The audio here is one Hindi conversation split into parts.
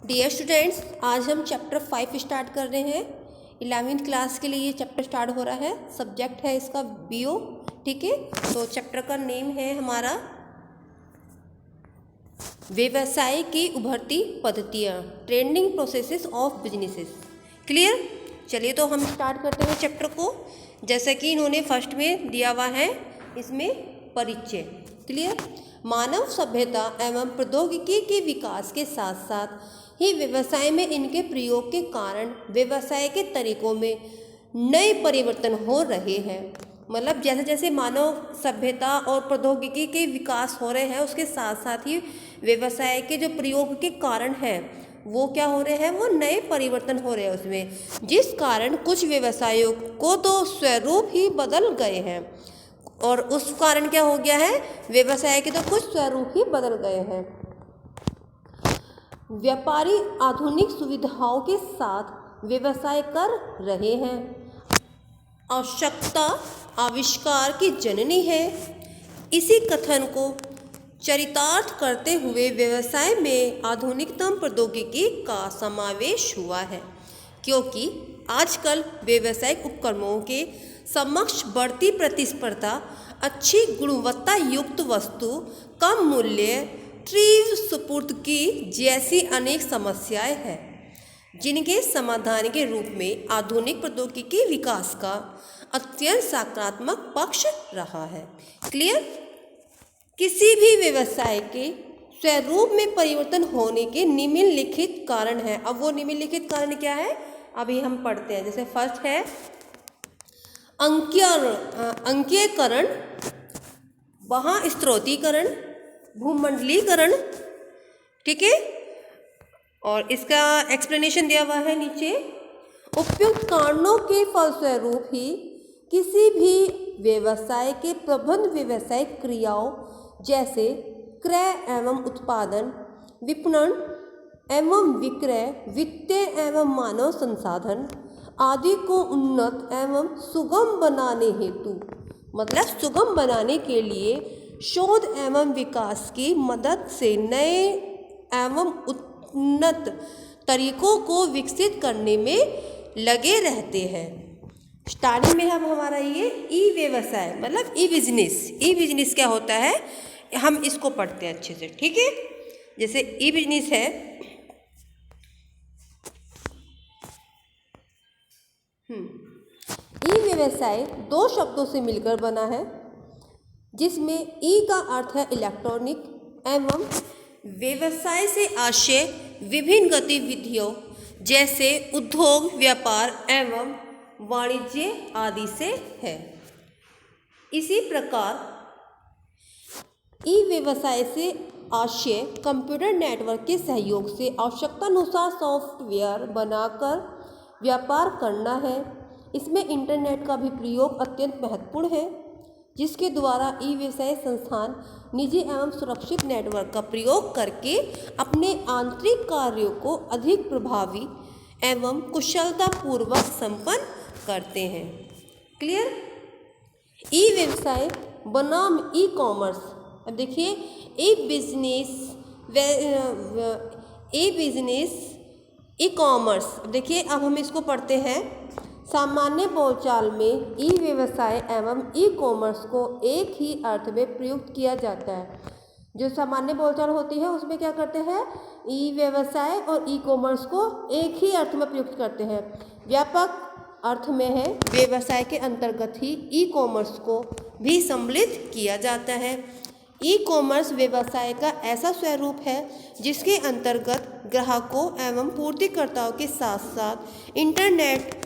डियर स्टूडेंट्स, आज हम चैप्टर 5 स्टार्ट कर रहे हैं। 11वीं क्लास के लिए ये चैप्टर स्टार्ट हो रहा है। सब्जेक्ट है इसका बीओ। ठीक है, तो चैप्टर का नेम है हमारा व्यवसाय की उभरती पद्धतियाँ, trending processes of businesses. Clear? चलिए तो हम स्टार्ट करते हैं चैप्टर को। जैसे कि इन्होंने फर्स्ट में दिया हुआ है इसमें परिचय। क्लियर? मानव सभ्यता एवं प्रौद्योगिकी के विकास के साथ साथ ही व्यवसाय में इनके प्रयोग के कारण व्यवसाय के तरीकों में नए परिवर्तन हो रहे हैं। मतलब जैसे जैसे मानव सभ्यता और प्रौद्योगिकी के विकास हो रहे हैं, उसके साथ साथ ही व्यवसाय के जो प्रयोग के कारण हैं वो क्या हो रहे हैं, वो नए परिवर्तन हो रहे हैं उसमें, जिस कारण कुछ व्यवसायों को तो स्वरूप ही बदल गए हैं और उस कारण क्या हो गया है, व्यवसाय के तो कुछ स्वरूप ही बदल गए हैं। व्यापारी आधुनिक सुविधाओं के साथ व्यवसाय कर रहे हैं। आवश्यकता आविष्कार की जननी है। इसी कथन को चरितार्थ करते हुए व्यवसाय में आधुनिकतम प्रौद्योगिकी का समावेश हुआ है, क्योंकि आजकल व्यावसायिक उपकरणों के समक्ष बढ़ती प्रतिस्पर्धा, अच्छी गुणवत्ता युक्त वस्तु, कम मूल्य, तीव्र सुपुर्दगी जैसी अनेक समस्याएं हैं, जिनके समाधान के रूप में आधुनिक प्रौद्योगिकी विकास का अत्यंत सकारात्मक पक्ष रहा है। क्लियर? किसी भी व्यवसाय के स्वरूप में परिवर्तन होने के निम्नलिखित कारण हैं। अब वो निम्नलिखित कारण क्या है, अभी हम पढ़ते हैं। जैसे फर्स्ट है अंकीयकरण, महास्त्रोतीकरण, भूमंडलीकरण। ठीक है, और इसका एक्सप्लेनेशन दिया हुआ है नीचे। उपयुक्त कारणों के फलस्वरूप ही किसी भी व्यवसाय के प्रबंध व्यावसायिक क्रियाओं जैसे क्रय एवं उत्पादन, विपणन एवं विक्रय, वित्तीय एवं मानव संसाधन आदि को उन्नत एवं सुगम बनाने हेतु, मतलब सुगम बनाने के लिए शोध एवं विकास की मदद से नए एवं उन्नत तरीकों को विकसित करने में लगे रहते हैं। स्टार्टिंग में हम हमारा ये ई व्यवसाय मतलब ई बिजनेस क्या होता है, हम इसको पढ़ते हैं अच्छे से। ठीक है, जैसे ई बिजनेस है, ई व्यवसाय दो शब्दों से मिलकर बना है, जिसमें ई का अर्थ है इलेक्ट्रॉनिक एवं व्यवसाय से आशय विभिन्न गतिविधियों जैसे उद्योग, व्यापार एवं वाणिज्य आदि से है। इसी प्रकार ई व्यवसाय से आशय कंप्यूटर नेटवर्क के सहयोग से आवश्यकतानुसार सॉफ्टवेयर बनाकर व्यापार करना है। इसमें इंटरनेट का भी प्रयोग अत्यंत महत्वपूर्ण है, जिसके द्वारा ई व्यवसाय संस्थान निजी एवं सुरक्षित नेटवर्क का प्रयोग करके अपने आंतरिक कार्यों को अधिक प्रभावी एवं कुशलतापूर्वक संपन्न करते हैं। क्लियर? ई व्यवसाय बनाम ई कॉमर्स। अब देखिए, ई बिजनेस ई कॉमर्स। देखिए, अब हम इसको पढ़ते हैं। सामान्य बोलचाल में ई व्यवसाय एवं ई कॉमर्स को एक ही अर्थ में प्रयुक्त किया जाता है। जो सामान्य बोलचाल होती है उसमें क्या करते हैं, ई व्यवसाय और ई कॉमर्स को एक ही अर्थ में प्रयुक्त करते हैं। व्यापक अर्थ में है, व्यवसाय के अंतर्गत ही ई कॉमर्स को भी सम्मिलित किया जाता है। ई कॉमर्स व्यवसाय का ऐसा स्वरूप है जिसके अंतर्गत ग्राहकों एवं पूर्तिकर्ताओं के साथ साथ इंटरनेट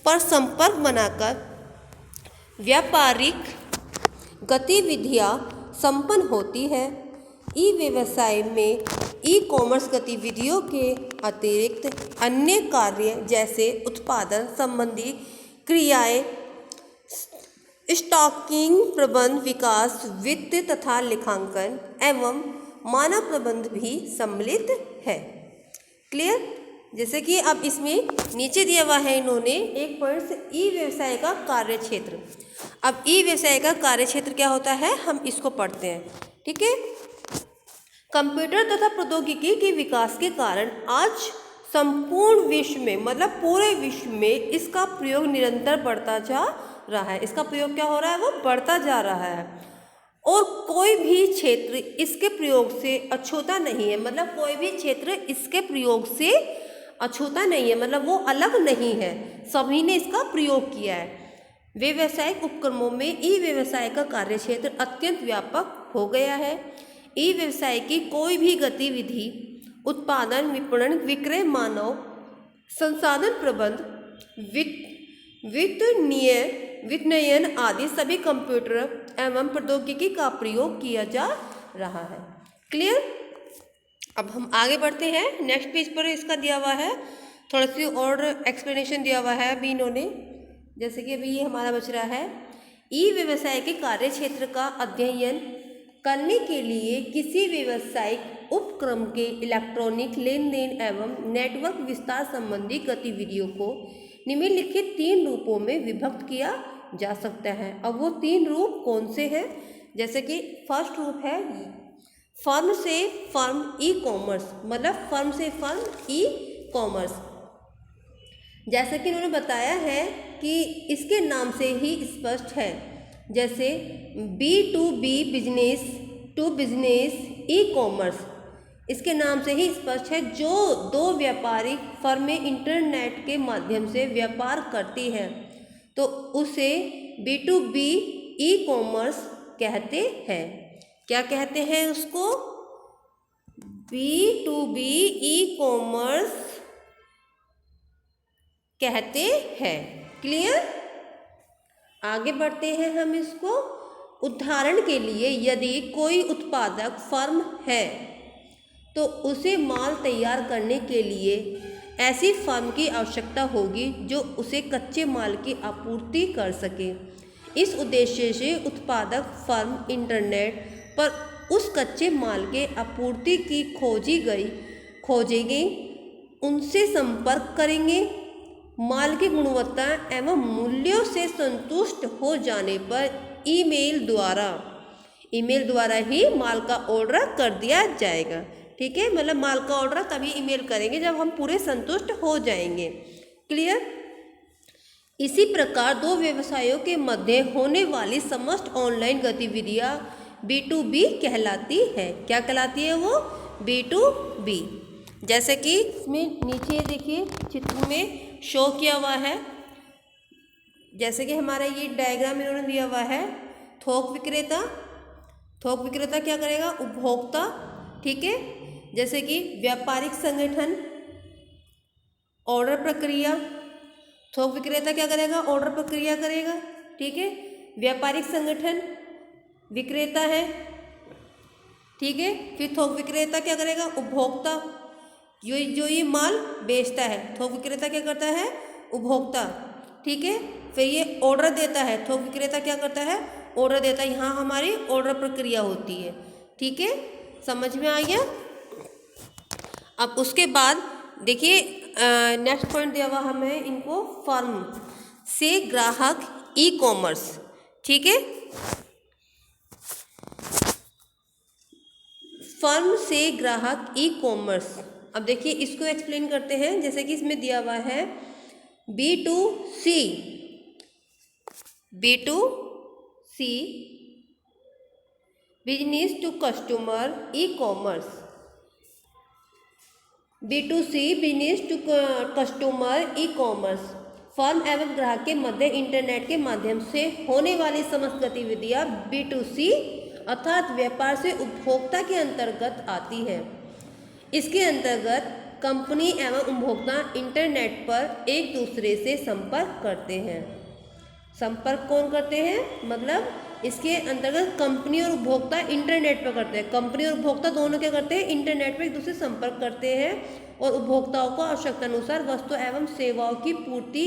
पर संपर्क बनाकर व्यापारिक गतिविधियां संपन्न होती है। ई व्यवसाय में ई कॉमर्स गतिविधियों के अतिरिक्त अन्य कार्य जैसे उत्पादन संबंधी क्रियाएं, स्टॉकिंग, प्रबंध, विकास, वित्त तथा लेखांकन एवं मानव प्रबंध भी सम्मिलित है। क्लियर? जैसे कि अब इसमें नीचे दिया हुआ है इन्होंने एक पॉइंट से ई व्यवसाय का कार्यक्षेत्र। अब ई व्यवसाय का कार्यक्षेत्र क्या होता है, हम इसको पढ़ते हैं। ठीक है, कंप्यूटर तथा प्रौद्योगिकी के विकास के कारण आज संपूर्ण विश्व में, मतलब पूरे विश्व में इसका प्रयोग निरंतर बढ़ता जा रहा है। इसका प्रयोग क्या हो रहा है, वो बढ़ता जा रहा है और कोई भी क्षेत्र इसके प्रयोग से अछूता नहीं है। मतलब कोई भी क्षेत्र इसके प्रयोग से अछूता नहीं है, मतलब वो अलग नहीं है, सभी ने इसका प्रयोग किया है। व्यावसायिक उपक्रमों में ई व्यवसाय का कार्यक्षेत्र अत्यंत व्यापक हो गया है। ई व्यवसाय की कोई भी गतिविधि उत्पादन, विपणन, विक्रय, मानव संसाधन प्रबंध, वित्तनयन आदि सभी कंप्यूटर एवं प्रौद्योगिकी का प्रयोग किया जा रहा है। क्लियर। अब हम आगे बढ़ते हैं। नेक्स्ट पेज पर इसका दिया हुआ है, थोड़ा सी और एक्सप्लेनेशन दिया हुआ है अभी इन्होंने। जैसे कि अभी ये हमारा बच रहा है, ई व्यवसाय के कार्य क्षेत्र का अध्ययन करने के लिए किसी व्यवसायिक उपक्रम के इलेक्ट्रॉनिक लेन देन एवं नेटवर्क विस्तार संबंधी गतिविधियों को निम्नलिखित 3 रूपों में विभक्त किया जा सकता है। अब वो 3 रूप कौन से हैं? जैसे कि फर्स्ट रूप है फर्म से फर्म ई कॉमर्स, मतलब फर्म से फर्म ई कॉमर्स। जैसा कि उन्होंने बताया है कि इसके नाम से ही स्पष्ट है, जैसे B2B business to business e commerce, इसके नाम से ही स्पष्ट है। जो 2 व्यापारिक फर्में इंटरनेट के माध्यम से व्यापार करती हैं तो उसे B2B ई कॉमर्स कहते हैं। क्या कहते हैं उसको? B2B ई कॉमर्स कहते हैं। क्लियर। आगे बढ़ते हैं हम इसको। उदाहरण के लिए यदि कोई उत्पादक फर्म है तो उसे माल तैयार करने के लिए ऐसी फर्म की आवश्यकता होगी जो उसे कच्चे माल की आपूर्ति कर सके। इस उद्देश्य से उत्पादक फर्म इंटरनेट पर उस कच्चे माल के आपूर्ति की खोजेंगे, उनसे संपर्क करेंगे। माल की गुणवत्ता एवं मूल्यों से संतुष्ट हो जाने पर ईमेल द्वारा ही माल का ऑर्डर कर दिया जाएगा। ठीक है, मतलब माल का ऑर्डर तभी ईमेल करेंगे जब हम पूरे संतुष्ट हो जाएंगे। क्लियर। इसी प्रकार 2 व्यवसायों के मध्य होने वाली समस्त ऑनलाइन गतिविधियां B2B कहलाती है। क्या कहलाती है वो? B2B। जैसे कि इसमें नीचे देखिए चित्र में शो किया हुआ है, जैसे कि हमारा ये डायग्राम इन्होंने दिया हुआ है। थोक विक्रेता क्या करेगा? उपभोक्ता। ठीक है, जैसे कि व्यापारिक संगठन, ऑर्डर प्रक्रिया। थोक विक्रेता क्या करेगा? ऑर्डर प्रक्रिया करेगा। ठीक है, व्यापारिक संगठन विक्रेता है। ठीक है, फिर थोक विक्रेता क्या करेगा? उपभोक्ता, जो ये माल बेचता है। थोक विक्रेता क्या करता है? उपभोक्ता। ठीक है, फिर ये ऑर्डर देता है। थोक विक्रेता क्या करता है? ऑर्डर देता है। यहाँ हमारी ऑर्डर प्रक्रिया होती है। ठीक है, समझ में आ गया। अब उसके बाद देखिए नेक्स्ट पॉइंट दिया हुआ हमें इनको, फर्म से ग्राहक ई कॉमर्स। ठीक है, फर्म से ग्राहक ई कॉमर्स। अब देखिए इसको एक्सप्लेन करते हैं। जैसे कि इसमें दिया हुआ है B2C business to customer e commerce. B2C business to customer e commerce, firm एवं ग्राहक के मध्य इंटरनेट के माध्यम से होने वाली समस्त गतिविधियां B2C अर्थात व्यापार से उपभोक्ता के अंतर्गत आती है। इसके अंतर्गत कंपनी एवं उपभोक्ता इंटरनेट पर एक दूसरे से संपर्क करते हैं। संपर्क कौन करते हैं? मतलब इसके अंतर्गत कंपनी और उपभोक्ता इंटरनेट पर करते हैं। कंपनी और उपभोक्ता दोनों क्या करते हैं? इंटरनेट पर एक दूसरे से संपर्क करते हैं और उपभोक्ताओं को आवश्यकता अनुसार वस्तु एवं सेवाओं की पूर्ति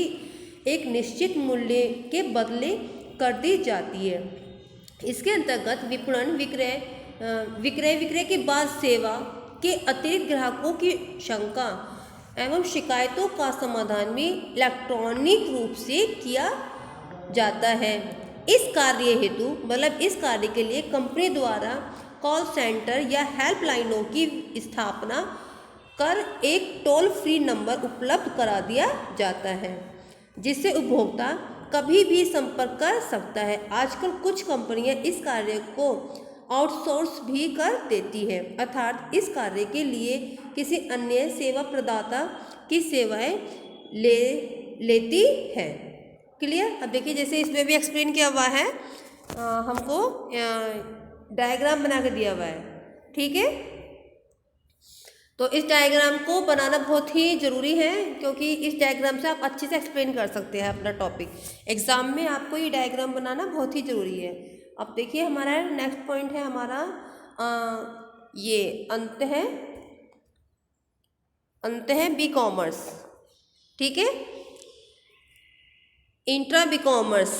एक निश्चित मूल्य के बदले कर दी जाती है। इसके अंतर्गत विपणन, विक्रय के बाद सेवा के अतिरिक्त ग्राहकों की शंका एवं शिकायतों का समाधान भी इलेक्ट्रॉनिक रूप से किया जाता है। इस कार्य हेतु, मतलब इस कार्य के लिए कंपनी द्वारा कॉल सेंटर या हेल्पलाइनों की स्थापना कर एक टोल फ्री नंबर उपलब्ध करा दिया जाता है जिससे उपभोक्ता कभी भी संपर्क कर सकता है। आजकल कुछ कंपनियां इस कार्य को आउटसोर्स भी कर देती है, अर्थात इस कार्य के लिए किसी अन्य सेवा प्रदाता की सेवाएं लेती है। क्लियर? अब देखिए जैसे इसमें भी एक्सप्लेन किया हुआ है, हमको डायग्राम बना के दिया हुआ है, ठीक है। तो इस डायग्राम को बनाना बहुत ही ज़रूरी है क्योंकि इस डायग्राम से आप अच्छे से एक्सप्लेन कर सकते हैं अपना टॉपिक। एग्ज़ाम में आपको ये डायग्राम बनाना बहुत ही ज़रूरी है। अब देखिए हमारा नेक्स्ट पॉइंट है हमारा ये अंत है बी कॉमर्स, ठीक है। इंट्रा बी कॉमर्स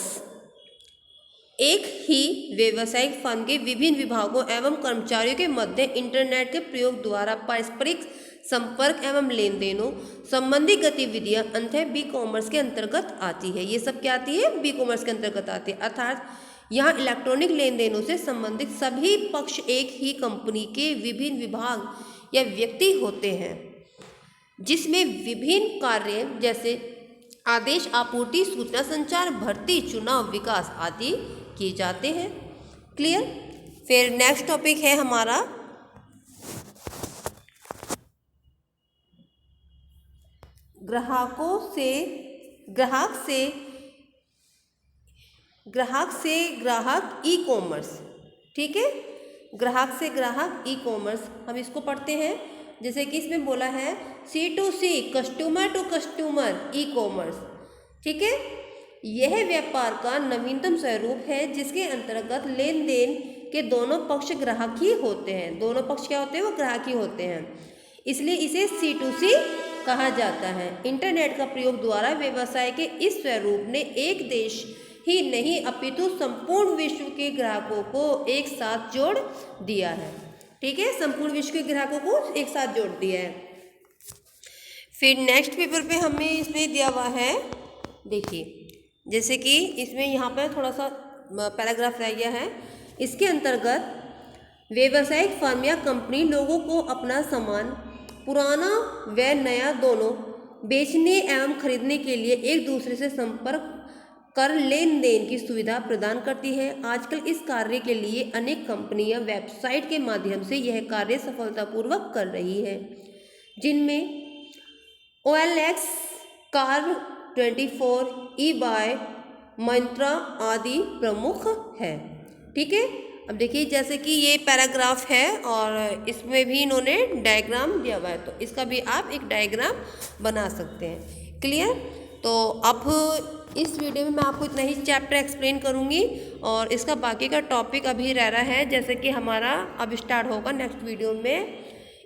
एक ही व्यावसायिक फर्म के विभिन्न विभागों एवं कर्मचारियों के मध्य इंटरनेट के प्रयोग द्वारा पारस्परिक संपर्क एवं लेन देनों संबंधी गतिविधियां अंततः बी कॉमर्स के अंतर्गत आती है। ये सब क्या आती है? बी कॉमर्स के अंतर्गत आती है। अर्थात यहाँ इलेक्ट्रॉनिक लेन देनों से संबंधित सभी पक्ष एक ही कंपनी के विभिन्न विभाग या व्यक्ति होते हैं जिसमें विभिन्न कार्य जैसे आदेश, आपूर्ति, सूचना संचार, भर्ती, चुनाव, विकास आदि किए जाते हैं। क्लियर? फिर नेक्स्ट टॉपिक है हमारा ग्राहक से ग्राहक ई कॉमर्स, ठीक है। ग्राहक से ग्राहक ई कॉमर्स हम इसको पढ़ते हैं। जैसे कि इसमें बोला है C2C, customer to customer e commerce, ठीक है। यह व्यापार का नवीनतम स्वरूप है जिसके अंतर्गत लेन देन के दोनों पक्ष ग्राहक ही होते हैं। दोनों पक्ष क्या होते हैं? वो ग्राहक ही होते हैं, इसलिए इसे C2C कहा जाता है। इंटरनेट का प्रयोग द्वारा व्यवसाय के इस स्वरूप ने एक देश ही नहीं अपितु संपूर्ण विश्व के ग्राहकों को एक साथ जोड़ दिया है, ठीक है। संपूर्ण विश्व के ग्राहकों को एक साथ जोड़ दिया है। फिर नेक्स्ट पेपर पे हमें इसमें दिया हुआ है, देखिए जैसे कि इसमें यहाँ पर थोड़ा सा पैराग्राफ रह गया है। इसके अंतर्गत व्यावसायिक फर्म या कंपनी लोगों को अपना सामान पुराना व नया दोनों बेचने एवं खरीदने के लिए एक दूसरे से संपर्क कर लेन देन की सुविधा प्रदान करती है। आजकल इस कार्य के लिए अनेक कंपनियां वेबसाइट के माध्यम से यह कार्य सफलतापूर्वक कर रही है, जिनमें OLX, Car24, eBay, Myntra आदि प्रमुख है, ठीक है। अब देखिए जैसे कि ये पैराग्राफ है और इसमें भी इन्होंने डायग्राम दिया हुआ है, तो इसका भी आप एक डायग्राम बना सकते हैं। क्लियर? तो अब इस वीडियो में मैं आपको इतना ही चैप्टर एक्सप्लेन करूँगी और इसका बाकी का टॉपिक अभी रह रहा है। जैसे कि हमारा अब स्टार्ट होगा नेक्स्ट वीडियो में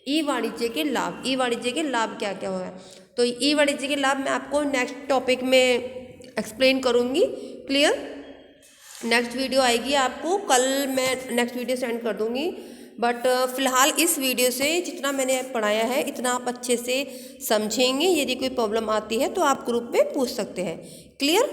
ई वाणिज्य के लाभ। ई वाणिज्य के लाभ क्या क्या हुआ है, तो ई वाणिज्य के लाभ मैं आपको नेक्स्ट टॉपिक में एक्सप्लेन करूँगी। क्लियर? नेक्स्ट वीडियो आएगी आपको कल, मैं नेक्स्ट वीडियो सेंड कर दूँगी। बट फ़िलहाल इस वीडियो से जितना मैंने पढ़ाया है इतना आप अच्छे से समझेंगे। यदि कोई प्रॉब्लम आती है तो आप ग्रुप में पूछ सकते हैं। क्लियर?